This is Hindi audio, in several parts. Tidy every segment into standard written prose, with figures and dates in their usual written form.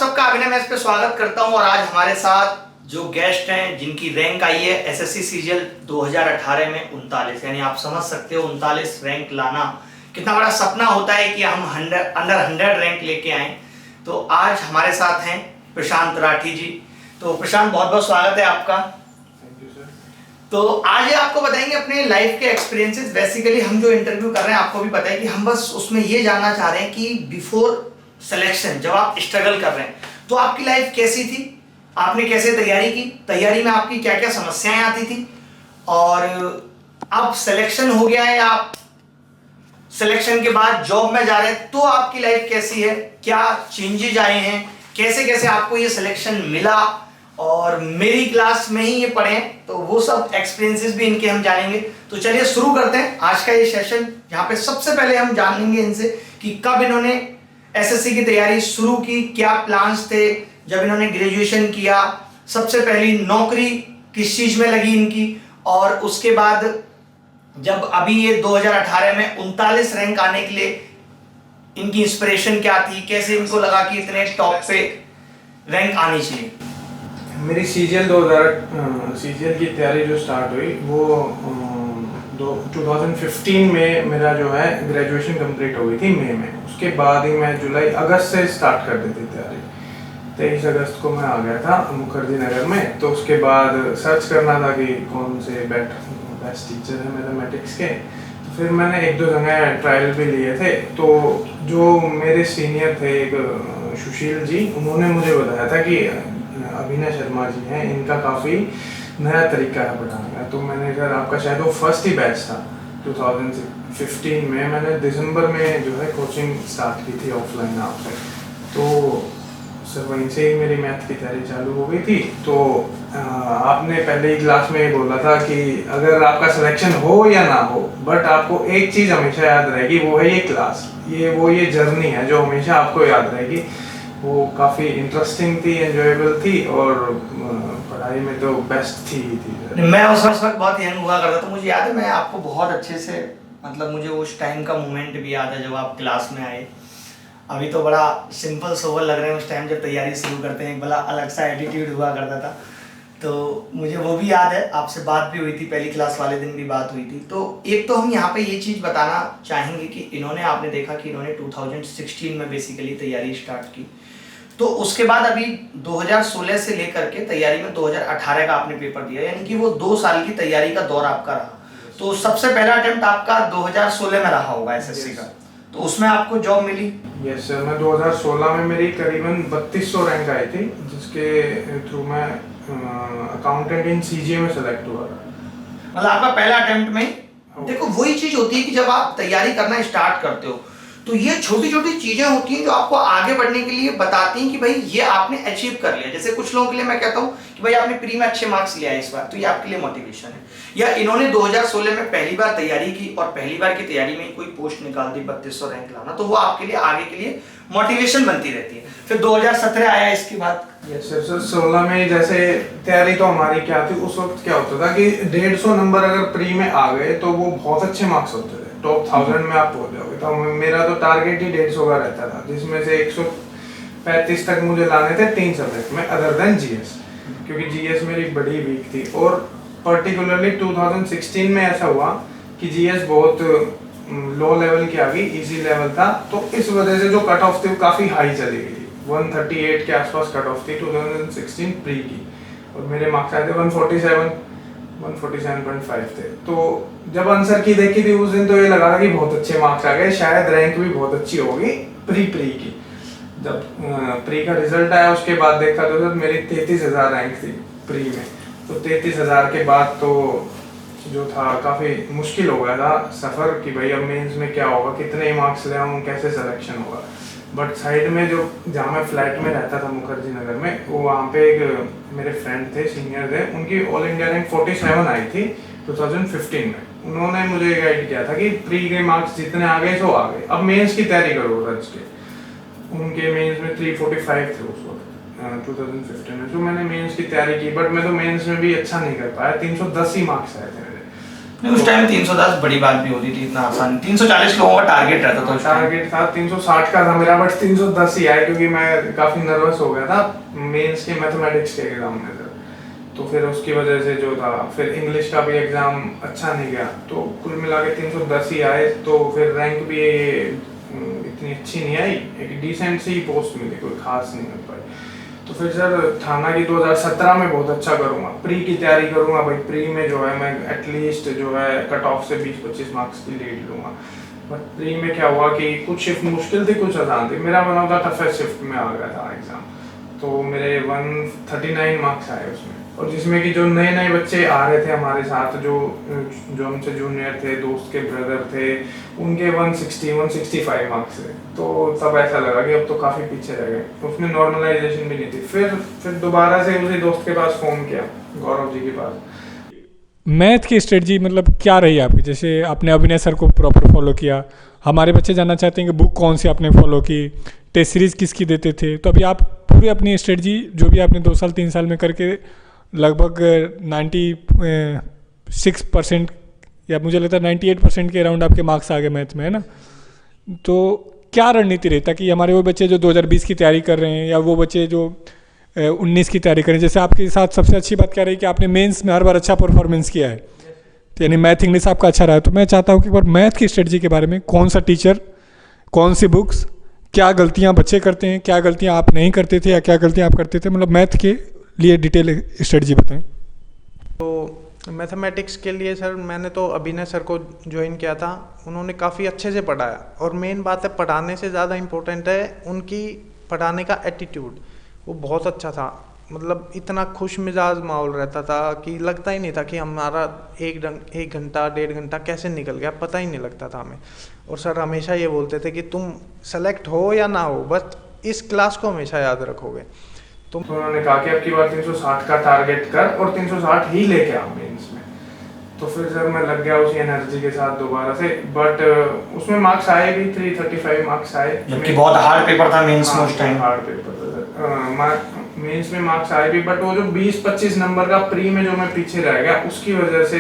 सबका अभिनय मैच पे स्वागत करता हूं और आज हमारे साथ जो गेस्ट हैं जिनकी रैंक आई है एसएससी सीजीएल 2018 में 39, यानी आप समझ सकते हो 39 रैंक लाना कितना बड़ा सपना होता है कि हम अंडर 100 रैंक लेके आए। तो आज हमारे साथ हैं प्रशांत राठी जी। तो प्रशांत, बहुत बहुत स्वागत है आपका। Thank you sir. तो आज ये आपको बताएंगे अपने लाइफ के एक्सपीरियंसेस। बेसिकली हम जो इंटरव्यू कर रहे हैं आपको भी पता है कि हम बस उसमें ये जानना चाह रहे हैं कि बिफोर सिलेक्शन जब आप स्ट्रगल कर रहे हैं तो आपकी लाइफ कैसी थी, आपने कैसे तैयारी की, तैयारी में आपकी क्या क्या समस्याएं आती थी, और अब सिलेक्शन हो गया है, आप सिलेक्शन के बाद जॉब में जा रहे हैं तो आपकी लाइफ कैसी है, क्या चेंजेज आए हैं, कैसे कैसे आपको ये सिलेक्शन मिला और मेरी क्लास में ही ये पढ़े हैं, तो वो सब एक्सपीरियंसेस भी इनके हम जानेंगे। तो चलिए शुरू करते हैं आज का ये सेशन, जहाँ पे सबसे पहले हम जानेंगे इनसे कि कब इन्होंने एसएससी की तैयारी शुरू की, क्या प्लान्स थे जब इन्होंने ग्रेजुएशन किया, सबसे पहली नौकरी किस चीज में लगी इनकी, और उसके बाद जब अभी ये 2018 में 39 रैंक आने के लिए इनकी इंस्पिरेशन क्या थी, कैसे इनको लगा कि इतने टॉप पे रैंक आनी चाहिए। मेरी सीजीएल की तैयारी जो स्टार्ट हुई वो 2015 में मेरा जो है ग्रेजुएशन कंप्लीट हो गई थी मई में। उसके बाद ही मैं जुलाई अगस्त से स्टार्ट कर दी थी तैयारी। 23 अगस्त को मैं आ गया था मुखर्जी नगर में। तो उसके बाद सर्च करना था कि कौन से बेस्ट टीचर है मैथमेटिक्स के। तो फिर मैंने एक दो जगह ट्रायल भी लिए थे। तो जो मेरे सीनियर थे एक सुशील जी, उन्होंने मुझे बताया था कि अभिनय शर्मा जी हैं, इनका काफ़ी नया तरीका है पढ़ाने का। तो मैंने कहा आपका शायद वो फर्स्ट ही बैच था 2015 में, मैंने दिसंबर में जो है कोचिंग स्टार्ट की थी ऑफलाइन आपसे। तो सर वहीं से ही मेरी मैथ की तैयारी चालू हो गई थी। तो आपने पहले ही क्लास में बोला था कि अगर आपका सिलेक्शन हो या ना हो, बट आपको एक चीज़ हमेशा याद रहेगी, वो है ये क्लास, ये जर्नी है जो हमेशा आपको याद रहेगी। वो काफ़ी इंटरेस्टिंग थी, एंजॉयबल थी और पढ़ाई में तो बेस्ट थी। मैं उस वक्त बहुत यंग हुआ करता था, मुझे याद है, मैं आपको बहुत अच्छे से, मतलब मुझे उस टाइम का मोमेंट भी याद है जब आप क्लास में आए। अभी तो बड़ा सिंपल सोबर लग रहे हैं, उस टाइम जब तैयारी शुरू करते हैं एक बड़ा अलग सा एटीट्यूड हुआ करता था। तो मुझे वो भी याद है, आपसे बात भी हुई थी, पहली क्लास वाले दिन भी बात हुई थी। तो एक तो हम यहाँ पे ये चीज़ बताना चाहेंगे कि इन्होंने, आपने देखा कि इन्होंने 2016 में बेसिकली तैयारी स्टार्ट की। तो उसके बाद अभी 2016 से लेकर के तैयारी में 2018 का आपने पेपर दिया, यानी कि वो 2 साल की तैयारी का दौर आपका रहा। तो सबसे पहला अटेम्प्ट आपका 2016 में रहा होगा एसएससी का, तो उसमें आपको जॉब मिली। यस सर, मैं 2016 में मेरी करीबन 3200 रैंक आई थी, जिसके थ्रू मैं अकाउंटेंट इन सीजीए में सेलेक्ट हुआ। मतलब आपका पहला अटेम्प्ट में। देखो वही चीज होती है कि जब आप तैयारी करना स्टार्ट करते हो तो ये छोटी छोटी चीजें होती हैं जो आपको आगे बढ़ने के लिए बताती हैं कि भाई ये आपने अचीव कर लिया। जैसे कुछ लोगों के लिए मैं कहता हूँ कि भाई आपने प्री में अच्छे मार्क्स लिया है इस बार, तो ये आपके लिए मोटिवेशन है। या इन्होंने 2016 में पहली बार तैयारी की और पहली बार की तैयारी में कोई पोस्ट निकाल दी 3200 रैंक लाना, तो वो आपके लिए आगे के लिए मोटिवेशन बनती रहती है। फिर 2017 आया इसके बाद। यस सर, 16 में जैसे तैयारी तो हमारी क्या थी, उस वक्त क्या होता था कि 150 नंबर अगर प्री में आ गए तो वो बहुत अच्छे मार्क्स होते थे, टॉप 1000 में आप पहुंच जाओगे। तो मेरा तो टारगेट ही 150 का रहता था, जिसमें से 135 तक मुझे लाने थे 3 सब्जेक्ट में अदर देन जीएस, क्योंकि जीएस मेरी बड़ी वीक थी। और पर्टिकुलरली 2016 में ऐसा हुआ कि जीएस बहुत लो लेवल की आ गई, इजी लेवल था। तो इस वजह से जो कट ऑफ थी वो काफ़ी हाई चली गई, 138 के आसपास कट ऑफ थी 2016 प्री की, और मेरे मार्क्स आए थे 147.5 थे। तो जब आंसर की देखी थी उस दिन तो ये लगा था कि बहुत अच्छे मार्क्स आ गए, शायद रैंक भी बहुत अच्छी होगी प्री की। जब प्री का रिजल्ट आया उसके बाद देखा तो मेरी 33,000 रैंक थी प्री में। तो 33,000 के बाद तो जो था काफ़ी मुश्किल हो गया था सफ़र कि भाई अब मेंस में क्या होगा, कितने मार्क्स ले आऊँ, कैसे सिलेक्शन होगा। बट साइड में जो जहाँ मैं फ्लैट में रहता था मुखर्जी नगर में, वो वहाँ पे एक मेरे फ्रेंड थे, सीनियर थे, उनकी ऑल इंडिया रैंक 47 आई थी 2015 में। उन्होंने मुझे गाइड किया था कि प्री के मार्क्स जितने आ गए तो आ गए, अब मेंस की तैयारी करो रज के। उनके मेंस में 345 थे उस वक्त 2015 में। तो मैंने मेंस की तैयारी की, बट मैं तो मेंस में भी अच्छा नहीं कर पाया, 310 ही मार्क्स आए थे मेरे। नहीं, उस टाइम 310 बड़ी बात भी होती थी, इतना आसान 340 लोगों का टारगेट रहता था। टारगेट था 360 का था मेरा, बट 310 ही आया क्योंकि मैं काफ़ी नर्वस हो गया था मेंस के मैथमेटिक्स के एग्जाम में सर। तो फिर उसकी वजह से जो था, फिर इंग्लिश का भी एग्ज़ाम अच्छा नहीं गया, तो कुल मिला के 310 ही आए। तो फिर रैंक भी इतनी अच्छी नहीं आई, एक डिसेंट सी पोस्ट मिली, कोई खास नहीं मिल पाई। तो फिर सर थाना की 2017 में बहुत अच्छा करूँगा, प्री की तैयारी करूँगा भाई। प्री में जो है मैं एटलीस्ट जो है कट ऑफ से 20-25 मार्क्स की लीड लूँगा। बट प्री में क्या हुआ कि कुछ शिफ्ट मुश्किल थी, कुछ आसान थी। मेरा one of the toughest shift में आ गया था एग्ज़ाम, तो मेरे 139 मार्क्स आए उसमें। और जिसमें कि जो नए नए बच्चे आ रहे थे हमारे साथ, जो हमसे जूनियर थे, दोस्त के ब्रदर थे, उनके 165 मार्क्स थे। तो तब ऐसा लगा कि अब तो काफ़ी पीछे रह गए, उसमें नॉर्मलाइजेशन भी नहीं थी। फिर दोबारा से उसी दोस्त के पास फ़ोन किया, गौरव जी के पास। मैथ की स्ट्रेटजी मतलब क्या रही आपकी? जैसे आपने अभिनय सर को प्रॉपर फॉलो किया, हमारे बच्चे जानना चाहते हैं कि बुक कौन सी आपने फॉलो की, टेस्ट सीरीज़ किसकी देते थे। तो अभी आप पूरी अपनी स्ट्रेटजी जो भी आपने 2 साल 3 साल में करके लगभग 96% या मुझे लगता है 98% के अराउंड आपके मार्क्स आ गए मैथ में, है ना? तो क्या रणनीति रहता कि हमारे वो बच्चे जो 2020 की तैयारी कर रहे हैं या वो बच्चे जो 19 की तैयारी करें, जैसे आपके साथ सबसे अच्छी बात क्या रही कि आपने मेंस में हर बार अच्छा परफॉर्मेंस किया है, तो यानी मैथ इंग्लिश आपका अच्छा रहा है। तो मैं चाहता हूँ कि एक बार मैथ की स्ट्रेटजी के बारे में, कौन सा टीचर, कौन सी बुक्स, क्या गलतियाँ बच्चे करते हैं, क्या गलतियाँ आप नहीं करते थे या क्या गलतियाँ आप करते थे, मतलब मैथ के लिए डिटेल स्ट्रेटजी बताएं। तो मैथमेटिक्स के लिए सर मैंने तो अभिनय सर को ज्वाइन किया था, उन्होंने काफ़ी अच्छे से पढ़ाया। और मेन बात है, पढ़ाने से ज़्यादा इम्पोर्टेंट है उनकी पढ़ाने का एटीट्यूड, वो बहुत अच्छा था। मतलब इतना खुश मिजाज माहौल रहता था कि लगता ही नहीं था कि हमारा एक घंटा 1.5 घंटा कैसे निकल गया, पता ही नहीं लगता था हमें। और सर हमेशा ये बोलते थे कि तुम सेलेक्ट हो या ना हो, बस इस क्लास को हमेशा याद रखोगे। तो उन्होंने कहा कि अब की बार 360 का टारगेट कर और 360 ही लेके आ मेंस में। तो फिर सर मैं लग गया उसी एनर्जी के साथ दोबारा से। बट उसमें मार्क्स आए भी, 335 मार्क्स आए, जबकि बहुत हार्ड पेपर था मेंस में उस टाइम। हार्ड पेपर था मेंस में, मार्क्स आए भी। बट वो जो 20-25 नंबर का प्री में जो मैं पीछे रह गया, उसकी वजह से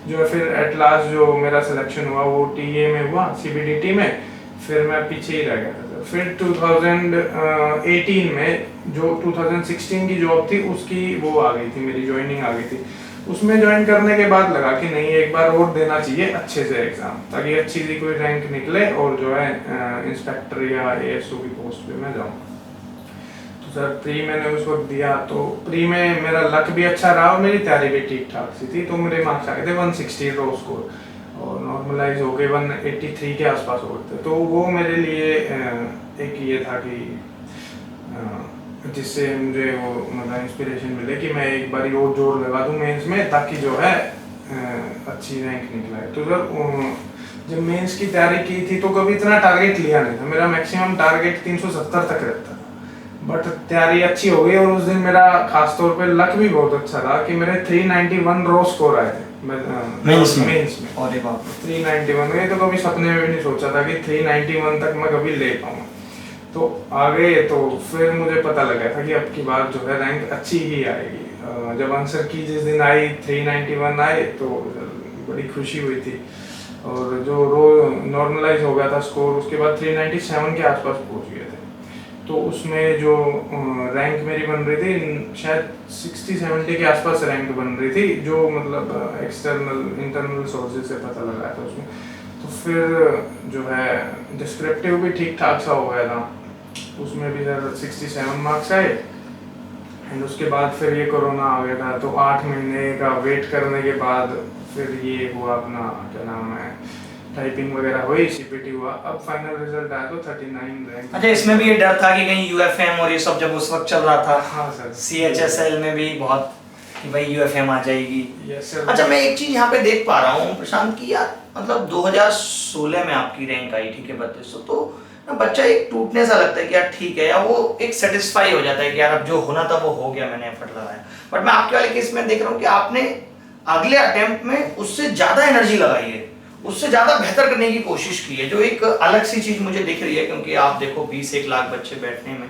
जो है फिर एट लास्ट जो मेरा सिलेक्शन हुआ वो टीए में हुआ, सीबीडीटी में, फिर मैं पीछे ही रह गया था। फिर 2018 में जो 2016 की जॉब थी उसकी वो आ गई थी, मेरी ज्वाइनिंग आ गई थी। उसमें ज्वाइन करने के बाद लगा कि नहीं, एक बार और देना चाहिए अच्छे से एग्ज़ाम, ताकि अच्छी सी कोई रैंक निकले और जो है इंस्पेक्टर या एएसओ की पोस्ट पे मैं जाऊँ। तो सर प्री मैंने उस वक्त दिया, तो प्री में मेरा लक भी अच्छा रहा और मेरी तैयारी भी ठीक ठाक सी थी। तो मेरे मार्क्स आ गए थे 160 रो स्कोर, और नॉर्मलाइज हो गए 183 के आसपास हो गए थे। तो वो मेरे लिए एक ये था कि जिससे मुझे वो मतलब इंस्पिरेशन मिले कि मैं एक बार और जोर लगा दूं मेंस में, ताकि जो है अच्छी रैंक निकले। तो जब मेंस की तैयारी की थी तो कभी इतना टारगेट लिया नहीं था, मेरा मैक्सिमम टारगेट 370 तक रहता था। बट तैयारी अच्छी हो गई, और उस दिन मेरा खास तौर पे लक भी बहुत अच्छा था कि मेरे 391 रो स्कोर आए थे मेंस में। अरे बाप रे, 391 गए, तो कभी सपने में भी नहीं सोचा था कि 391 तक मैं कभी ले पाऊंगा। तो आ गए, तो फिर मुझे पता लगा था कि अब की बार जो है रैंक अच्छी ही आएगी। जब आंसर की जिस दिन आई 391 आए तो बड़ी खुशी हुई थी। और जो रो नॉर्मलाइज हो गया था स्कोर, उसके बाद 397 के आसपास पहुंच गए थे। तो उसमें जो रैंक मेरी बन रही थी, शायद 60-70 के आसपास रैंक बन रही थी, जो मतलब इंटरनल सोर्सेज से पता लगा था उसमें। तो फिर जो है डिस्क्रिप्टिव भी ठीक ठाक सा हो गया था, उसमें भी सर 67 मार्क्स आए। एंड उसके बाद फिर ये कोरोना आ गया था, तो 8 महीने का वेट करने के बाद फिर ये हुआ अपना क्या नाम है, टाइपिंग वगैरह हुई, सीपीटी हुआ, अब फाइनल रिजल्ट आया तो 39 रैंक। अच्छा, इसमें भी ये डर था कि कहीं यूएफएम और ये सब जब उस वक्त चल रहा था। हाँ सर, सीएचएसएल में भी बहुत कि भाई यूएफएम आ जाएगी। Yes sir. अच्छा, मैं एक चीज यहाँ पे देख पा रहा हूँ प्रशांत की, यार मतलब 2016 में आपकी रैंक आई, ठीक है 3200, तो ना बच्चा एक टूटने सा लगता है कि यार ठीक है, या वो एक सेटिस्फाई हो जाता है कि यार अब जो होना था वो हो गया, मैंने एफर्ट लगाया। बट मैं आपके वाले केस में देख रहा हूँ कि आपने अगले अटेम्प्ट में उससे ज्यादा एनर्जी लगाई है, उससे ज्यादा बेहतर करने की कोशिश की है, जो एक अलग सी चीज मुझे दिख रही है। क्योंकि आप देखो 20-1 लाख बच्चे बैठने में,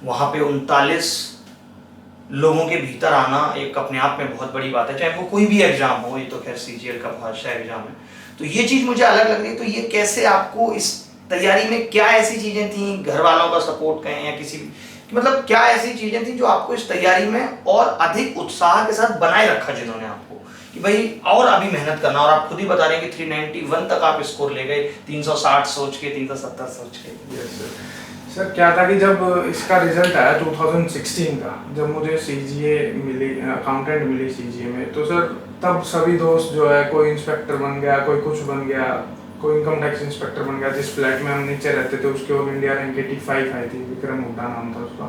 वहां पे 39 लोगों के भीतर आना एक अपने आप में बहुत बड़ी बात है, चाहे वो कोई भी एग्जाम हो, ये तो खैर सीजीएल का बादशाह एग्जाम है। तो ये चीज़ मुझे अलग लग रही है। तो ये कैसे आपको इस तैयारी में क्या ऐसी चीज़ें थी, घर वालों का सपोर्ट कहें या किसी भी, मतलब क्या ऐसी चीज़ें थी जो आपको इस तैयारी में और अधिक उत्साह के साथ बनाए रखा, जिन्होंने आपको कि भाई और अभी मेहनत करना, और आप खुद ही बता रहे हैं कि 391 तक आप स्कोर ले गए, 360 सोच के, 370 सोच के। सर क्या था कि जब इसका रिजल्ट आया 2016 का, जब मुझे सीजीए मिली, अकाउंटेंट मिली सीजीए में, तो सर तब सभी दोस्त जो है, कोई इंस्पेक्टर बन गया, कोई कुछ बन गया, कोई इनकम टैक्स इंस्पेक्टर बन गया। जिस फ्लैट में हम नीचे रहते थे उसके ऑल इंडिया रैंक 85 आई थी, विक्रम हुड्डा नाम था उसका।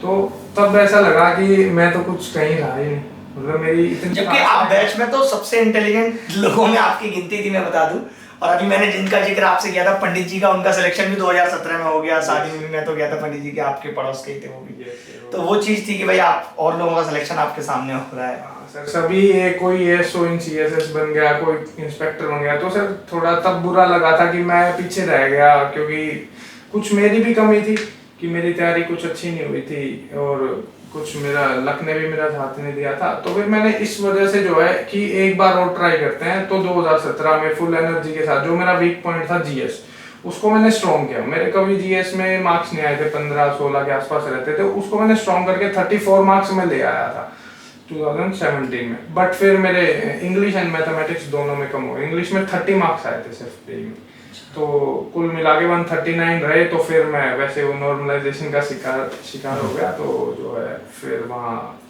तो तब ऐसा लगा कि मैं तो कुछ कहीं रहा ही नहीं, मतलब मेरी इतनी, जबकि आप बैच में तो सबसे इंटेलिजेंट लोगों में आपकी गिनती थी, मैं बता दूं। और अभी मैंने जिनका जिक्र आपसे किया था पंडित जी का, उनका सिलेक्शन भी 2017 में हो गया, शादी में मैं तो गया था पंडित जी के, आपके पड़ोस के ही थे वो भी। तो वो चीज थी कि भाई आप और लोगों का सिलेक्शन आपके सामने हो रहा है। सर सभी कोई एसओ इन सीएसएस बन गया, कोई इंस्पेक्टर बन गया, तो सर थोड़ा तब बुरा लगा था कि मैं पीछे रह गया, क्योंकि कुछ मेरी भी कमी थी कि मेरी तैयारी कुछ अच्छी नहीं हुई थी, और कुछ मेरा लक ने भी मेरा साथ नहीं दिया था। तो फिर मैंने इस वजह से जो है कि एक बार और ट्राई करते हैं, तो 2017 में फुल एनर्जी के साथ, जो मेरा वीक पॉइंट था जीएस, उसको मैंने स्ट्रॉन्ग किया। मेरे कभी जीएस में मार्क्स नहीं आए थे, 15-16 के आसपास रहते थे, उसको मैंने स्ट्रॉन्ग करके 34 मार्क्स में ले आया था 2017 में। बट फिर मेरे इंग्लिश एंड मैथमेटिक्स दोनों में कम हो गए, इंग्लिश में 30 मार्क्स आए थे सिर्फ प्री में, तो कुल मिला के 139 रहे। तो फिर मैं वैसे वो नॉर्मलाइजेशन का शिकार हो गया, तो जो है फिर वहाँ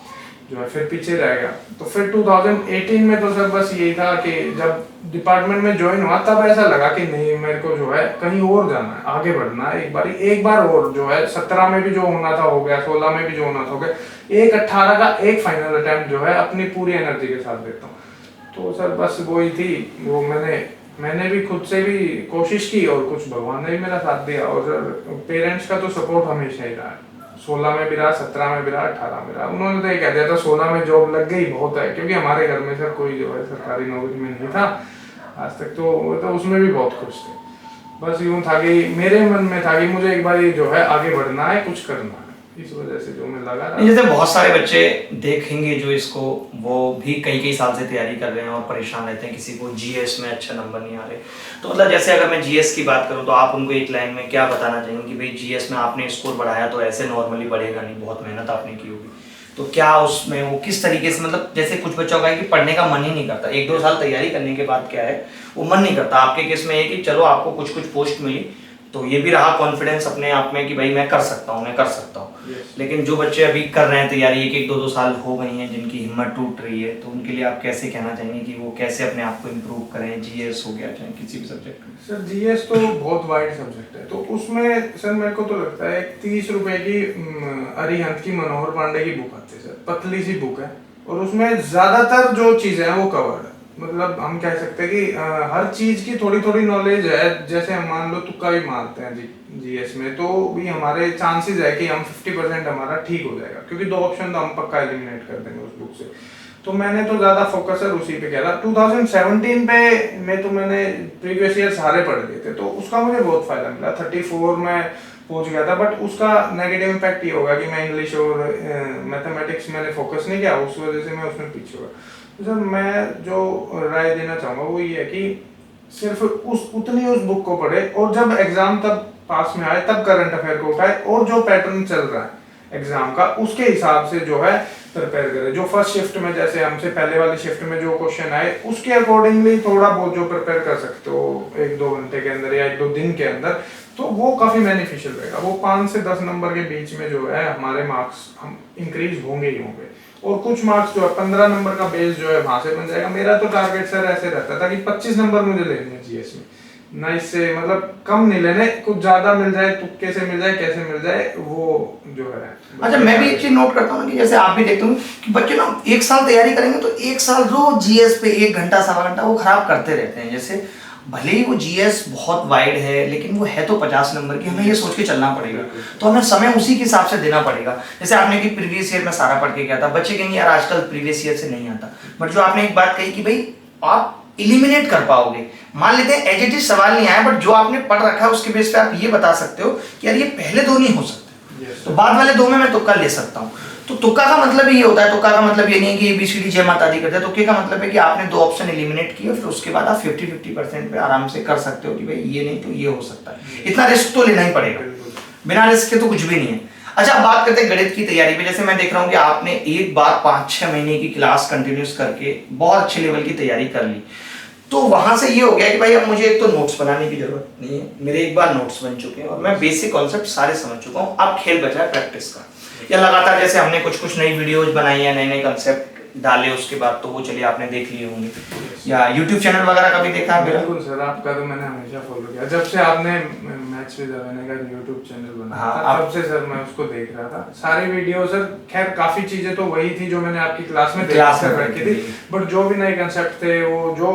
जो है फिर पीछे रह गया। तो फिर 2018 में तो सर बस यही था कि जब डिपार्टमेंट में ज्वाइन हुआ, तब ऐसा लगा कि नहीं, मेरे को जो है कहीं और जाना है, आगे बढ़ना है, एक बार और जो है 17 में भी जो होना था हो गया, 16 में भी जो होना था हो गया, 18 का एक फाइनल अटेम्प्ट जो है अपनी पूरी एनर्जी के साथ देता हूँ। तो सर बस वही थी, वो मैंने भी खुद से भी कोशिश की, और कुछ भगवान ने भी मेरा साथ दिया, और सर पेरेंट्स का तो सपोर्ट हमेशा ही रहा है। 16 में भी रहा, 17 में भी रहा, 18 में रहा। उन्होंने तो ये कह दिया था 16 में जॉब लग गई बहुत है, क्योंकि हमारे घर में सर कोई जो है सरकारी नौकरी में नहीं था आज तक, तो उसमें भी बहुत खुश थे। बस यूँ था कि मेरे मन में था कि मुझे एक बार ये जो है आगे बढ़ना है, कुछ करना है, इस वजह से जो मैं लगा रहा। जैसे बहुत सारे बच्चे देखेंगे जो इसको, वो भी कई साल से तैयारी कर रहे हैं और परेशान रहते हैं, किसी को जीएस में अच्छा नंबर नहीं आ रहे। तो मतलब जैसे अगर मैं जीएस की बात करूं, तो आप उनको एक लाइन में क्या बताना चाहेंगे कि भाई जीएस में आपने स्कोर बढ़ाया तो ऐसे नॉर्मली बढ़ेगा नहीं, बहुत मेहनत आपने की होगी, तो क्या उसमें वो किस तरीके से, मतलब जैसे कुछ बच्चों का है कि पढ़ने का मन ही नहीं करता, 1-2 साल तैयारी करने के बाद क्या है वो मन नहीं करता। आपके केस में है कि चलो आपको कुछ पोस्ट मिली, तो ये भी रहा कॉन्फिडेंस अपने आप में कि भाई मैं कर सकता हूँ। लेकिन जो बच्चे अभी कर रहे हैं तैयारी, 1-2 साल हो गई हैं, जिनकी हिम्मत टूट रही है, तो उनके लिए आप कैसे कहना चाहेंगे कि वो कैसे अपने आप को इम्प्रूव करें, जीएस हो गया चाहे किसी भी सब्जेक्ट में? सर जीएस तो बहुत वाइड सब्जेक्ट है, तो उसमें सर मेरे को तो लगता है 30 रुपए की अरिहंत की मनोहर पांडे की बुक आती है सर, पतली सी बुक है, और उसमें ज्यादातर जो चीजें हैं वो कवर्ड है। मतलब हम कह सकते हैं कि हर चीज की थोड़ी नॉलेज है। जैसे हम मान लो तुक्का भी मारते हैं जीएस में, तो भी हमारे चांसेस है कि हम 50% हमारा ठीक हो जाएगा, क्योंकि 2 ऑप्शन तो हम पक्का एलिमिनेट कर देंगे उस बुक से। तो मैंने तो ज्यादा फोकस है उसी पे किया था। 2017 पे में तो मैंने प्रीवियस ईयर सारे पढ़ लिए थे, तो उसका मुझे बहुत फायदा मिला, 34 में पहुंच गया था। बट उसका नेगेटिव इम्पैक्ट ये होगा कि मैं इंग्लिश और मैथमेटिक्स मैंने फोकस नहीं किया, उस वजह से मैं उसमें पीछे हुआ। सर मैं जो राय देना चाहूँगा वो ये है कि सिर्फ उस बुक को पढ़े, और जब एग्जाम तब पास में आए तब करंट अफेयर को उठाए, और जो पैटर्न चल रहा है एग्जाम का उसके हिसाब से जो है प्रिपेयर करें। जो फर्स्ट शिफ्ट में, जैसे हमसे पहले वाली शिफ्ट में जो क्वेश्चन आए उसके अकॉर्डिंगली थोड़ा बहुत जो प्रिपेयर कर सकते हो 1-2 घंटे के अंदर या 1-2 दिन के अंदर, तो वो काफी बेनिफिशियल रहेगा। वो 5 से 10 नंबर के बीच में जो है हमारे मार्क्स हम इंक्रीज होंगे ही होंगे, और कुछ मार्क्स जो है 15 नंबर का बेस जो है वहां से बन जाएगा। मेरा तो टारगेट सर ऐसे रहता था कि 25 नंबर मुझे लेने हैं जीएस में, ना इससे मतलब कम नहीं लेने, कुछ ज्यादा मिल जाए, तुक्के से मिल जाए, कैसे मिल जाए, वो जो है। अच्छा, मैं भी एक चीज नोट करता हूँ कि जैसे आप भी देखते होंगे कि बच्चे ना 1 साल तैयारी करेंगे तो 1 साल रोज जीएस पे 1 घंटा 1.25 घंटा वो खराब करते रहते हैं। जैसे भले ही वो जीएस बहुत वाइड है, लेकिन वो है तो 50 नंबर की, हमें ये सोच के चलना पड़ेगा, तो हमें समय उसी के हिसाब से देना पड़ेगा। जैसे आपने कि प्रीवियस ईयर में सारा पढ़ के गया था, बच्चे कहेंगे यार आजकल प्रीवियस ईयर से नहीं आता, बट जो आपने एक बात कही कि भाई आप इलिमिनेट कर पाओगे। मान लेते हैं एज इट इज सवाल नहीं आया, बट जो आपने पढ़ रखा है उसके बेस पे आप ये बता सकते हो कि यार ये पहले 2 नहीं हो सकते, Yes, तो बाद वाले 2 में मैं तुक्का ले सकता हूँ। तो तुक्का का मतलब ये होता है, तुक्का का मतलब ये नहीं है कि ABCD जय माता दी करते हैं। तुक्के का मतलब है कि आपने 2 ऑप्शन एलिमिनेट किए, फिर उसके बाद आप 50-50% पे आराम से कर सकते हो कि भाई ये नहीं तो ये हो सकता है। इतना रिस्क तो लेना ही पड़ेगा, बिना रिस्क के तो कुछ भी नहीं है। अच्छा, अब बात करते हैं गणित की तैयारी पे। जैसे मैं देख रहा हूँ कि आपने एक बार 5-6 महीने की क्लास कंटिन्यूस करके बहुत अच्छे लेवल की तैयारी कर ली, तो वहां से ये हो गया कि भाई अब मुझे एक तो नोट्स बनाने की जरूरत नहीं है, मेरे एक बार नोट्स बन चुके हैं और मैं बेसिक कॉन्सेप्ट सारे समझ चुका हूँ। अब खेल बचा है प्रैक्टिस का, या लगातार जैसे हमने कुछ नई वीडियोज बनाई है, नए नए कंसेप्ट डाले, उसके बाद तो वो चलिए आपने देख लिए होंगे, या YouTube चैनल वगैरह का भी देखा है मेरा? बिल्कुल सर, आपका तो मैंने हमेशा फॉलो किया, जब से आपने मैथ्स विद अभिनय का YouTube चैनल बनाया हाँ, था तब से सर मैं उसको देख रहा था, सारी वीडियो सर। खैर काफी चीजें तो वही थी जो मैंने आपकी क्लास में कर रखी थी, बट जो भी नए कंसेप्ट थे वो जो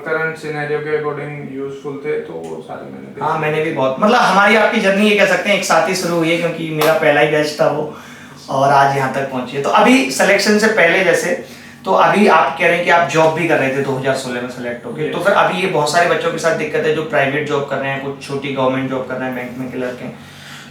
करंट सिनेरियो के अकॉर्डिंग यूजफुल थे, तो वो सारे मैंने हाँ, मैंने भी बहुत, मतलब हमारी आपकी जर्नी ये कह सकते हैं एक साथ ही शुरू हुई है, क्योंकि मेरा पहला ही बैच था वो, और आज यहाँ तक पहुंची है। तो अभी सिलेक्शन से पहले जैसे, तो अभी आप कह रहे हैं कि आप जॉब भी कर रहे थे 2016 में सेलेक्ट हो गए, तो फिर अभी ये बहुत सारे बच्चों के साथ दिक्कत है जो प्राइवेट जॉब कर रहे हैं, कुछ छोटी गवर्नमेंट जॉब कर रहे हैं, बैंक में क्लर्क हैं,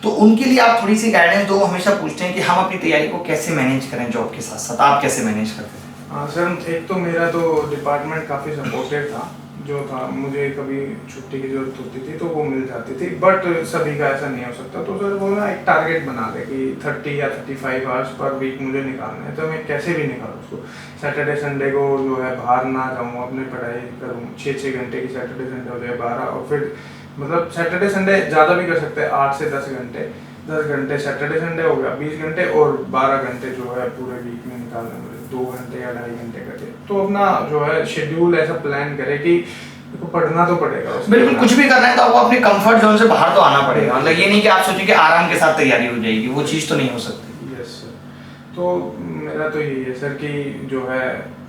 तो उनके लिए आप थोड़ी सी गाइडेंस दो। हमेशा पूछते हैं कि हम अपनी तैयारी को कैसे मैनेज करें जॉब के साथ साथ, आप कैसे मैनेज करते थे? हाँ सर, एक तो मेरा तो डिपार्टमेंट काफ़ी सपोर्टिव था, जो था मुझे कभी छुट्टी की जरूरत होती थी तो वो मिल जाती थी, बट सभी का ऐसा नहीं हो सकता। तो सर वो ना एक टारगेट बना दे कि 30 या 35 आवर्स पर वीक मुझे निकालना है, तो मैं कैसे भी निकालूँ उसको। सैटरडे संडे को जो है बाहर ना जाऊँ, अपनी पढ़ाई करूँ, 6-6 घंटे की सैटरडे संडे हो जाए 12, और फिर मतलब सैटरडे संडे ज़्यादा भी कर सकते हैं, 8 से 10 घंटे, 10 घंटे सैटरडे संडे हो गया, 20 घंटे, और 12 घंटे जो है पूरे वीक में निकालने मुझे, 2 घंटे या 2.5 घंटे करके। तो अपना जो है शेड्यूल ऐसा प्लान करे कि तो पढ़ना तो पड़ेगा। बिल्कुल, कुछ भी करना है तो आपको अपने कंफर्ट जोन से बाहर तो आना पड़ेगा, मतलब ये नहीं कि आप सोचें कि आराम के साथ तैयारी हो जाएगी, वो चीज़ तो नहीं हो सकती। यस सर, तो मेरा तो यही है सर कि जो है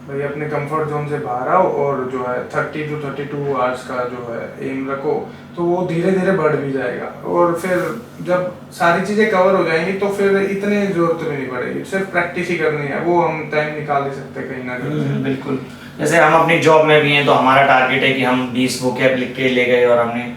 भाई अपने कंफर्ट जोन से बाहर आओ, और जो है 30 to 32 आवर्स का जो है एम रखो, तो वो धीरे धीरे बढ़ भी जाएगा, और फिर जब सारी चीज़ें कवर हो जाएंगी तो फिर इतनी जरूरत भी नहीं पड़ेगी, सिर्फ प्रैक्टिस ही करनी है, वो हम टाइम निकाल दे सकते हैं कहीं ना कहीं। बिल्कुल, जैसे हम अपनी जॉब में भी हैं तो हमारा टारगेट है कि हम 20 वोकैब लिख के ले गए और हमने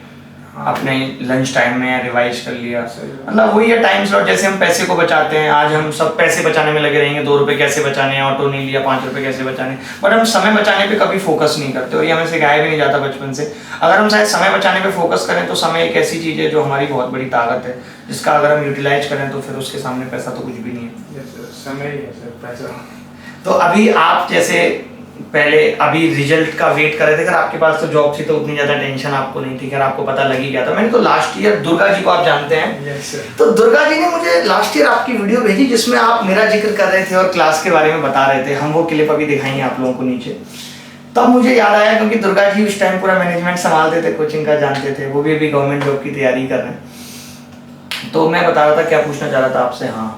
अपने लंच टाइम में रिवाइज कर लिया। मतलब वही है टाइम स्लॉट, जैसे हम पैसे को बचाते हैं, आज हम सब पैसे बचाने में लगे रहेंगे, 2 रुपए कैसे बचाने हैं, ऑटो नहीं लिया, 5 रुपए कैसे बचाने, बट हम समय बचाने पे कभी फोकस नहीं करते, और ये हमें सिखाया भी नहीं जाता बचपन से। अगर हम शायद समय बचाने पे फोकस करें तो समय एक ऐसी चीज़ है जो हमारी बहुत बड़ी ताकत है, जिसका अगर हम यूटिलाइज करें तो फिर उसके सामने पैसा तो कुछ भी नहीं है। समय ही है सर पैसा। तो अभी आप जैसे पहले अभी रिजल्ट का वेट कर रहे थे, अगर आपके पास तो जॉब थी तो उतनी ज़्यादा टेंशन आपको नहीं थी, अगर आपको पता लग ही गया था। मैंने तो लास्ट ईयर दुर्गा जी को आप जानते हैं, यस सर, तो दुर्गा जी ने मुझे लास्ट ईयर आपकी वीडियो भेजी जिसमें आप मेरा जिक्र कर रहे थे और क्लास के बारे में बता रहे थे, हम वो क्लिप अभी दिखाएंगे आप लोगों को नीचे। तब मुझे याद आया क्योंकि दुर्गा जी उस टाइम पूरा मैनेजमेंट संभालते थे, कोचिंग का जानते थे, वो भी अभी गवर्नमेंट जॉब की तैयारी कर रहे हैं। तो मैं बता रहा था, क्या पूछना चाह रहा था आपसे, हाँ,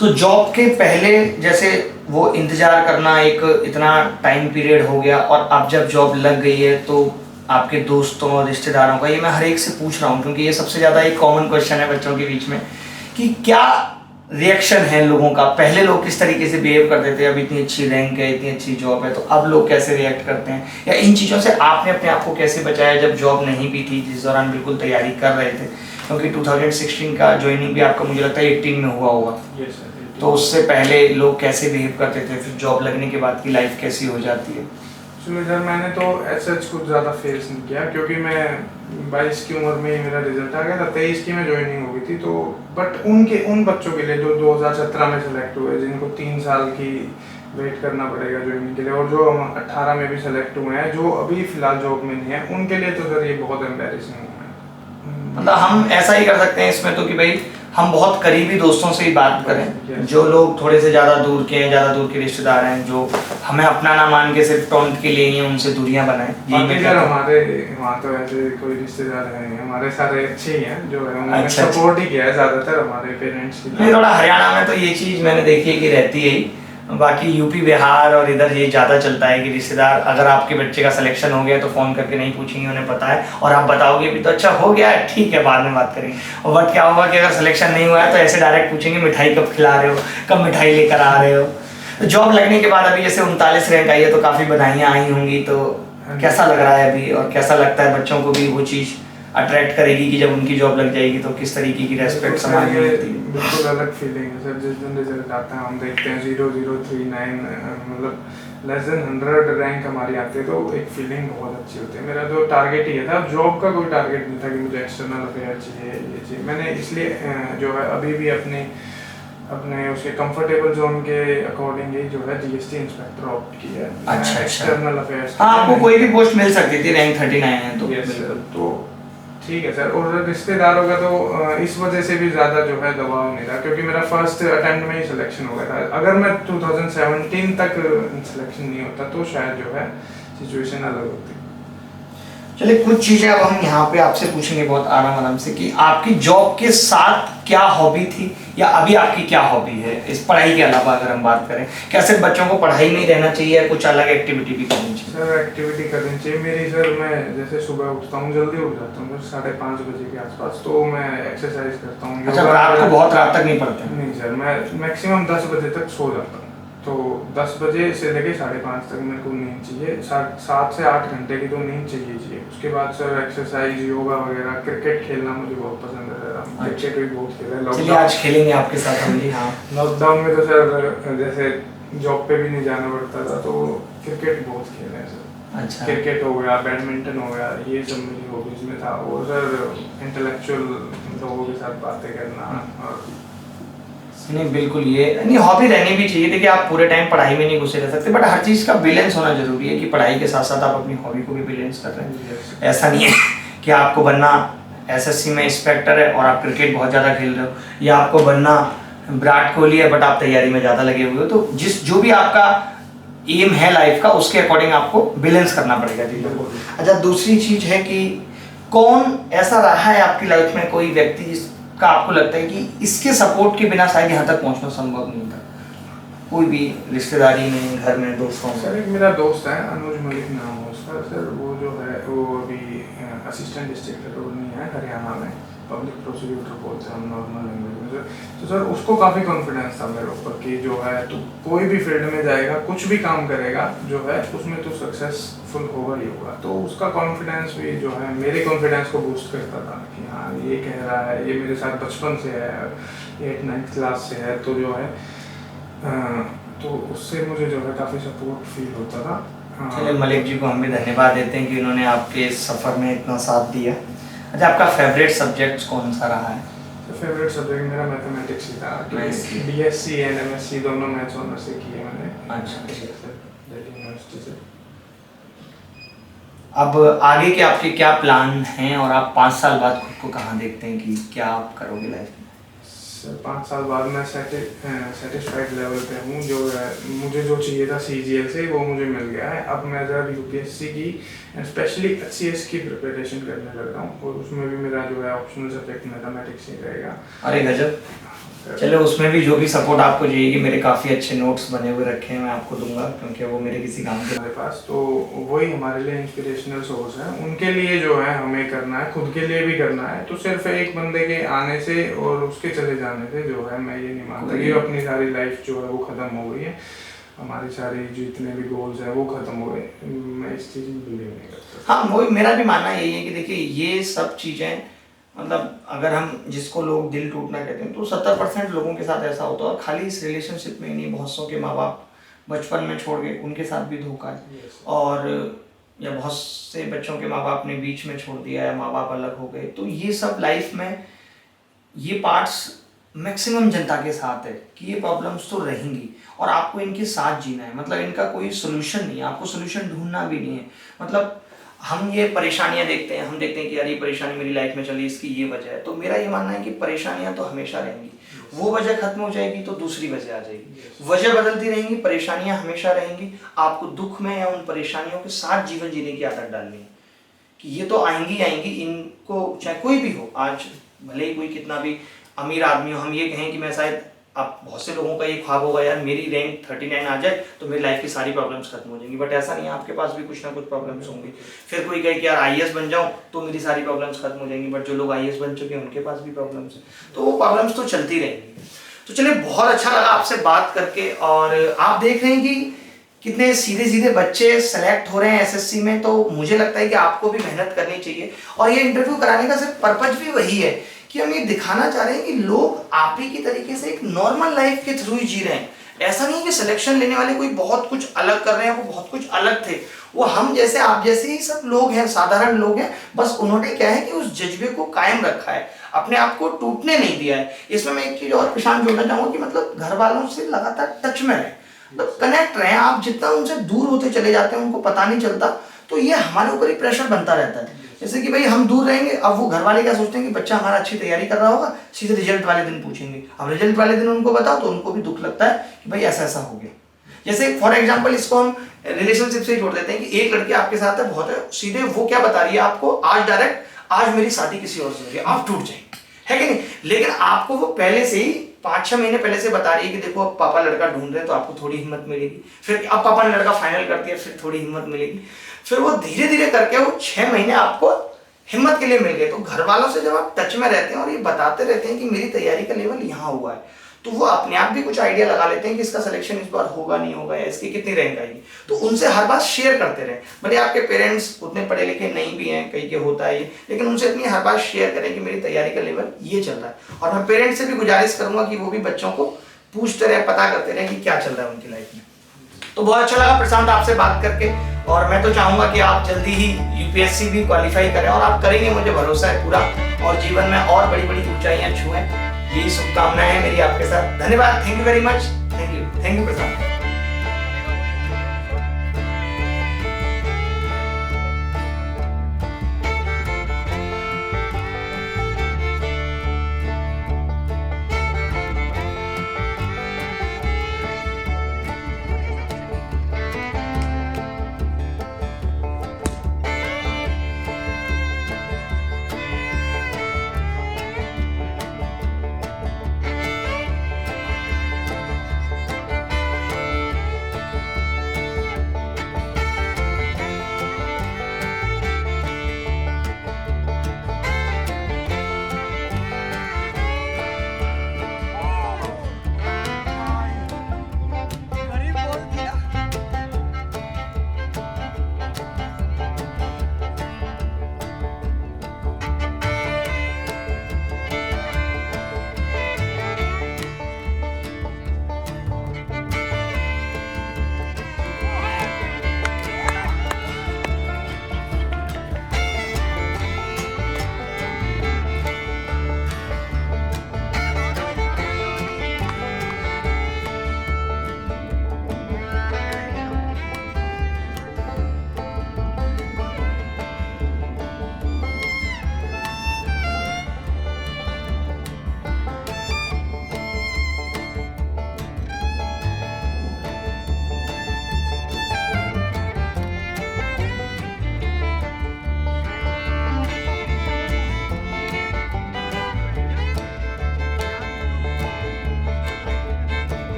तो जॉब के पहले जैसे वो इंतजार करना एक इतना टाइम पीरियड हो गया, और अब जब जॉब लग गई है तो आपके दोस्तों और रिश्तेदारों का, ये मैं हर एक से पूछ रहा हूँ क्योंकि ये सबसे ज़्यादा एक कॉमन क्वेश्चन है बच्चों के बीच में, कि क्या रिएक्शन है लोगों का, पहले लोग किस तरीके से बिहेव करते थे, अब इतनी अच्छी रैंक है, इतनी अच्छी जॉब है, तो अब लोग कैसे रिएक्ट करते हैं, या इन चीज़ों से आपने अपने आप को कैसे बचाया जब जॉब नहीं भी थी, जिस दौरान बिल्कुल तैयारी कर रहे थे, क्योंकि 2016 का ज्वाइनिंग भी आपका मुझे लगता है 18 में हुआ होगा। यस सर, तो उससे पहले लोग कैसे बिहेव करते थे, फिर जॉब लगने के बाद की लाइफ कैसी हो जाती है? एक्चुअली सर मैंने तो एसएच कुछ ज़्यादा फेस नहीं किया, क्योंकि मैं 22 की उम्र में ही मेरा रिजल्ट आ गया था, 23 की में ज्वाइनिंग हो गई थी। तो बट उन बच्चों के लिए जो 2017 में सेलेक्ट हुए, जिनको 3 साल की वेट करना पड़ेगा ज्वाइनिंग के लिए, और जो 18 में भी सेलेक्ट हुए हैं जो अभी फिलहाल जॉब में नहीं है, उनके लिए तो सर ये बहुत एम्बैरेसिंग हुआ है। मतलब हम ऐसा ही कर सकते हैं इसमें तो कि भाई हम बहुत करीबी दोस्तों से ही बात करें, जो लोग थोड़े से ज़्यादा दूर के हैं, ज़्यादा दूर के रिश्तेदार हैं, जो हमें अपना ना मान के सिर्फ टॉन्ट के लिए ही उनसे दूरियां बनाएं। बाकी सर हमारे वहाँ तो ऐसे कोई रिश्तेदार है नहीं, हमारे सारे अच्छे ही हैं, जो है उन्होंने सपोर्ट ही किया है ज़्यादातर हमारे पेरेंट्स की। नहीं, थोड़ा हरियाणा में तो ये चीज़ मैंने देखी है कि रहती है ही, बाकी यूपी बिहार और इधर ये ज़्यादा चलता है कि रिश्तेदार अगर आपके बच्चे का सिलेक्शन हो गया तो फ़ोन करके नहीं पूछेंगे, उन्हें पता है, और आप बताओगे भी तो अच्छा हो गया है, ठीक है बाद में बात करेंगे। और बट क्या होगा कि अगर सिलेक्शन नहीं हुआ है तो ऐसे डायरेक्ट पूछेंगे मिठाई कब खिला रहे हो, कब मिठाई लेकर आ रहे हो। तो जॉब लगने के बाद अभी जैसे 39 रैंक आई है तो काफ़ी बधाइयाँ आई होंगी, तो कैसा लग रहा है अभी, और कैसा लगता है बच्चों को भी वो चीज़ अट्रैक्ट करेगी कि जब उनकी जॉब लग जाएगी तो किस तरीके की रेस्पेक्ट समाज में मिलती है? बिल्कुल अलग फीलिंग है सर। जिस दिन रिजल्ट आता है हम देखते हैं 0039, मतलब लेस देन 100 रैंक हमारी आती है, तो एक फीलिंग बहुत अच्छी होती है। मेरा तो टारगेट ही था, जॉब का कोई टारगेट नहीं था कि मुझे एक्सटर्नल अफेयर चाहिए, ये चाहिए। मैंने इसलिए जो है अभी भी अपने उसके कंफर्टेबल जोन के अकॉर्डिंग ही जो है जीएसटी इंस्पेक्टर ऑप्ट किया है। अच्छा, एक्सटर्नल अफेयर्स। हाँ, आपको कोई भी पोस्ट मिल सकती थी, रैंक 39 है तो। यस सर, तो ठीक है सर। और रिश्तेदारों का तो इस वजह से भी ज़्यादा जो है दबाव नहीं था, क्योंकि मेरा फर्स्ट अटेम्प्ट में ही सिलेक्शन हो गया था। अगर मैं 2017 तक सिलेक्शन नहीं होता तो शायद जो है सिचुएशन अलग होती। चलिए, कुछ चीजें अब हम यहाँ पे आपसे पूछेंगे बहुत आराम से कि आपकी जॉब के साथ क्या हॉबी थी, या अभी आपकी क्या हॉबी है इस पढ़ाई के अलावा? अगर हम बात करें, क्या सिर्फ बच्चों को पढ़ाई में ही रहना चाहिए या कुछ अलग एक्टिविटी भी करनी चाहिए? सर एक्टिविटी करनी चाहिए मेरी सर। मैं जैसे सुबह उठता हूँ, जल्दी उठ जाता हूँ सर, 5:30 बजे के आसपास, तो मैं एक्सरसाइज करता हूँ। अच्छा, रात को बहुत रात तक नहीं पढ़ते? नहीं सर, मैं मैक्सिमम 10 बजे तक सो जाता हूँ। तो 10 बजे से लेके 5:30 तक मेरे को नींद चाहिए। 7 से 8 घंटे की तो नींद चाहिए। उसके बाद सर एक्सरसाइज, योगा वगैरह, क्रिकेट खेलना मुझे बहुत पसंद है सर। हम क्रिकेट भी बहुत खेला है। चलिए, आज खेलेंगे आपके साथ हम भी। हाँ, लॉकडाउन में तो सर जैसे जॉब पे भी नहीं जाना पड़ता था, तो क्रिकेट बहुत खेले हैं सर। अच्छा, क्रिकेट हो गया, बैडमिंटन हो गया, ये सब मेरी हॉबीज में था। और सर इंटेलेक्चुअल लोगों के साथ बातें करना, और नहीं बिल्कुल, ये नहीं, हॉबी रहनी भी चाहिए। देखिए, आप पूरे टाइम पढ़ाई में नहीं घुसे रह सकते, बट हर चीज़ का बैलेंस होना जरूरी है कि पढ़ाई के साथ साथ आप अपनी हॉबी को भी बैलेंस कर रहे हैं। ऐसा नहीं है कि आपको बनना एसएससी में इंस्पेक्टर है और आप क्रिकेट बहुत ज़्यादा खेल रहे हो, या आपको बनना विराट कोहली है बट आप तैयारी में ज़्यादा लगे हुए हो। तो जो भी आपका एम है लाइफ का, उसके अकॉर्डिंग आपको बैलेंस करना पड़ेगा चीज़ों को। अच्छा, दूसरी चीज़ है कि कौन ऐसा रहा है आपकी लाइफ में कोई व्यक्ति जिसका आपको लगता है कि इसके सपोर्ट के बिना शायद यहाँ तक पहुँचना संभव नहीं था? कोई भी रिश्तेदारी में, घर में, दोस्तों में? सर एक मेरा दोस्त है, अनुज मलिक नाम है उसका सर। वो जो है वो अभी असिस्टेंट डिस्ट्रिक्ट अटॉर्नी है हरियाणा में, पब्लिक प्रोसिक्यूटर बोलते हैं हम नॉर्मल लैंग्वेज में सर। तो सर उसको काफ़ी कॉन्फिडेंस था मेरे ऊपर कि जो है तू कोई भी फील्ड में जाएगा, कुछ भी काम करेगा, जो है उसमें तू सक्सेसफुल होगा ही होगा। तो उसका कॉन्फिडेंस भी जो है मेरे कॉन्फिडेंस को बूस्ट करता था कि हाँ ये कह रहा है, ये मेरे साथ बचपन से है, 8-9th क्लास से है, तो जो है तो उससे मुझे जो है काफ़ी सपोर्ट फील होता था। चलिए, मलिक जी को हम भी धन्यवाद देते हैं कि उन्होंने आपके इस सफ़र में इतना साथ दिया। अच्छा, आपका फेवरेट सब्जेक्ट कौन सा रहा है? फेवरेट सब्जेक्ट मेरा मैथमेटिक्स ही था। बीएससी एंड एमएससी दोनों मैथ्स ऑनर्स से किए मैंने। अच्छा, दिल्ली यूनिवर्सिटी से। अब आगे के आपके क्या प्लान हैं और आप 5 साल बाद खुद को कहाँ देखते हैं कि क्या आप करोगे लाइफ में? सर 5 साल बाद मैं सेटिस्फाइड लेवल पे हूँ। जो है मुझे जो चाहिए था सीजीएल से वो मुझे मिल गया है। अब मैं जब यूपीएससी की स्पेशली एचसीएस की प्रिपरेशन करने लग रहा हूँ, और उसमें भी मेरा जो है ऑप्शनल सब्जेक्ट मैथमेटिक्स ही रहेगा। अरे गजब! चलो, उसमें भी जो भी सपोर्ट आपको चाहिए, मेरे काफ़ी अच्छे नोट्स बने हुए रखे हैं, मैं आपको दूंगा, क्योंकि वो मेरे किसी काम के हमारे पास। तो वही हमारे लिए इंस्पिरेशनल सोर्स है। उनके लिए जो है हमें करना है, खुद के लिए भी करना है। तो सिर्फ एक बंदे के आने से और उसके चले जाने से जो है मैं ये नहीं मानता कि अपनी सारी लाइफ जो है वो ख़त्म हो गई है, हमारी सारी जितने भी गोल्स हैं वो ख़त्म हो गए। मैं इस चीज़ में बिलीव नहीं करता। हाँ, वही मेरा भी मानना यही है कि देखिए, ये सब चीज़ें मतलब अगर हम जिसको लोग दिल टूटना कहते हैं, तो 70% लोगों के साथ ऐसा होता है। और खाली इस रिलेशनशिप में ही नहीं, बहुत सौ के माँ बाप बचपन में छोड़ गए, उनके साथ भी धोखा है। और या बहुत से बच्चों के माँ बाप ने बीच में छोड़ दिया, या माँ बाप अलग हो गए। तो ये सब लाइफ में ये पार्ट्स मैक्सिमम जनता के साथ है कि ये प्रॉब्लम्स तो रहेंगी और आपको इनके साथ जीना है। मतलब इनका कोई सोल्यूशन नहीं है, आपको सोल्यूशन ढूंढना भी नहीं है। मतलब हम ये परेशानियां देखते हैं, हम देखते हैं कि यार ये परेशानी मेरी लाइफ में चली, इसकी ये वजह है। तो मेरा ये मानना है कि परेशानियां तो हमेशा रहेंगी, वो वजह खत्म हो जाएगी तो दूसरी वजह आ जाएगी। वजह बदलती रहेंगी, परेशानियां हमेशा रहेंगी। आपको दुख में या उन परेशानियों के साथ जीवन जीने की आदत डालनी है कि ये तो आएंगी आएंगी, इनको चाहे कोई भी हो, आज भले ही कोई कितना भी अमीर आदमी हो, हम ये कहें कि मैं शायद, आप बहुत से लोगों का ये ख्वाब होगा यार मेरी रैंक 39 आ जाए तो मेरी लाइफ की सारी प्रॉब्लम्स खत्म हो जाएंगी, बट ऐसा नहीं है। आपके पास भी कुछ ना कुछ प्रॉब्लम्स होंगी। फिर कोई कहे कि यार आईएएस बन जाऊं तो मेरी सारी प्रॉब्लम्स खत्म हो जाएंगी, बट जो लोग आईएएस बन चुके हैं उनके पास भी प्रॉब्लम्स हैं। तो वो प्रॉब्लम्स तो चलती रहेंगी। तो चलिए, बहुत अच्छा लगा आपसे बात करके। और आप देख रहे हैं कि कितने सीधे सीधे बच्चे सेलेक्ट हो रहे हैं एसएससी में। तो मुझे लगता है कि आपको भी मेहनत करनी चाहिए, और ये इंटरव्यू कराने का सिर्फ पर्पज भी वही है कि हम ये दिखाना चाह रहे हैं कि लोग आप ही की तरीके से एक नॉर्मल लाइफ के थ्रू ही जी रहे हैं। ऐसा नहीं कि सिलेक्शन लेने वाले कोई बहुत कुछ अलग कर रहे हैं, वो बहुत कुछ अलग थे, वो हम जैसे आप जैसे ही सब लोग हैं, साधारण लोग हैं। बस उन्होंने क्या है कि उस जज्बे को कायम रखा है, अपने आप को टूटने नहीं दिया है। इसमें मैं एक चीज और प्रशांत जोड़ना चाहूंगा कि मतलब घर वालों से लगातार टच में रहे, मतलब कनेक्ट रहे। आप जितना उनसे दूर होते चले जाते हैं उनको पता नहीं चलता, तो ये हमारे ऊपर ही प्रेशर बनता रहता है। जैसे कि भाई हम दूर रहेंगे, अब वो घर वाले क्या सोचते हैं कि बच्चा हमारा अच्छी तैयारी कर रहा होगा, सीधे रिजल्ट वाले दिन पूछेंगे। अब रिजल्ट वाले दिन उनको बताओ तो उनको भी दुख लगता है कि भाई ऐसा ऐसा हो गया। जैसे फॉर एग्जांपल इसको हम रिलेशनशिप से जोड़ देते हैं कि एक लड़की आपके साथ है, बहुत है, सीधे वो क्या बता रही है आपको आज डायरेक्ट, आज मेरी शादी किसी और से हो रही है, आप टूट जाएंगे, है कि नहीं। लेकिन आपको वो पहले से ही 5-6 महीने पहले से बता रही है कि देखो अब पापा लड़का ढूंढ रहे हैं तो आपको थोड़ी हिम्मत मिलेगी। फिर अब पापा ने लड़का फाइनल कर दिया, फिर थोड़ी हिम्मत मिलेगी। फिर वो धीरे धीरे करके वो 6 महीने आपको हिम्मत के लिए मिल गए। तो घर वालों से जब आप टच में रहते हैं और ये बताते रहते हैं कि मेरी तैयारी का लेवल यहाँ हुआ है, तो वो अपने आप भी कुछ आइडिया लगा लेते हैं कि इसका सिलेक्शन इस बार होगा नहीं होगा, या इसकी कितनी रैंक आएगी। तो उनसे हर बात शेयर करते रहे। भले आपके पेरेंट्स उतने पढ़े लिखे नहीं भी हैं, कई के होता है ये, लेकिन उनसे इतनी हर बात शेयर करें कि मेरी तैयारी का लेवल ये चल रहा है। और मैं पेरेंट्स से भी गुजारिश करूंगा कि वो भी बच्चों को पूछते रहे, पता करते रहे कि क्या चल रहा है उनकी लाइफ में। तो बहुत अच्छा लगा प्रशांत आपसे बात करके, और मैं तो चाहूंगा कि आप जल्दी ही यूपीएससी भी क्वालिफाई करें, और आप करेंगे, मुझे भरोसा है पूरा, और जीवन में और बड़ी बड़ी ऊंचाइयां छुएं। यही शुभकामनाएं हैं मेरी आपके साथ। धन्यवाद, thank you very much, thank you Prashant.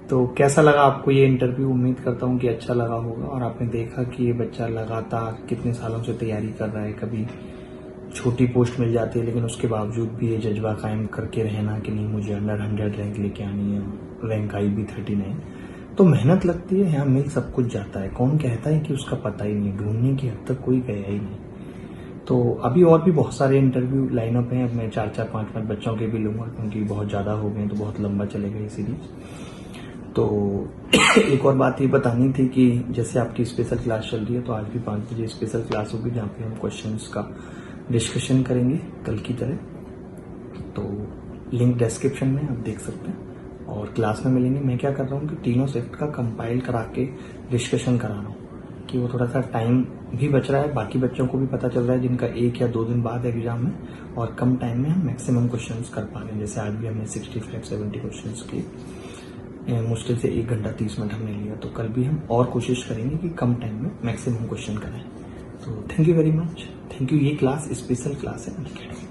तो कैसा लगा आपको ये इंटरव्यू? उम्मीद करता हूँ कि अच्छा लगा होगा, और आपने देखा कि ये बच्चा लगातार कितने सालों से तैयारी कर रहा है। कभी छोटी पोस्ट मिल जाती है लेकिन उसके बावजूद भी ये जज्बा कायम करके रहना कि नहीं मुझे अंडर 100 रैंक लेके आनी है, रैंक आई भी 39। तो मेहनत लगती है, यहाँ मिल सब कुछ जाता है। कौन कहता है कि उसका पता ही नहीं, ढूंढने की हद तक कोई गया ही नहीं। तो अभी और भी बहुत सारे इंटरव्यू लाइनअप हैं। अब मैं 4-4, 5-5 बच्चों के भी लूँगा क्योंकि बहुत ज़्यादा हो गए तो बहुत लंबा चलेगा ये सीरीज। तो एक और बात ये बतानी थी कि जैसे आपकी स्पेशल क्लास चल रही है, तो आज भी 5 बजे स्पेशल क्लास होगी जहाँ पे हम क्वेश्चंस का डिस्कशन करेंगे कल की तरह। तो लिंक डिस्क्रिप्शन में आप देख सकते हैं, और क्लास में मिलेंगे। मैं क्या कर रहा हूँ कि तीनों सेट का कंपाइल करा के डिस्कशन करा रहा हूँ कि वो थोड़ा सा टाइम भी बच रहा है, बाकी बच्चों को भी पता चल रहा है जिनका 1 या 2 दिन बाद एग्जाम है, और कम टाइम में हम मैक्सिमम क्वेश्चन कर पा रहे हैं। जैसे आज भी हमने 65-70 क्वेश्चन किए, मुश्किल से 1 घंटा 30 मिनट हमने लिया। तो कल भी हम और कोशिश करेंगे कि कम टाइम में मैक्सिमम क्वेश्चन करें। तो thank you very much, thank you. ये क्लास स्पेशल क्लास है।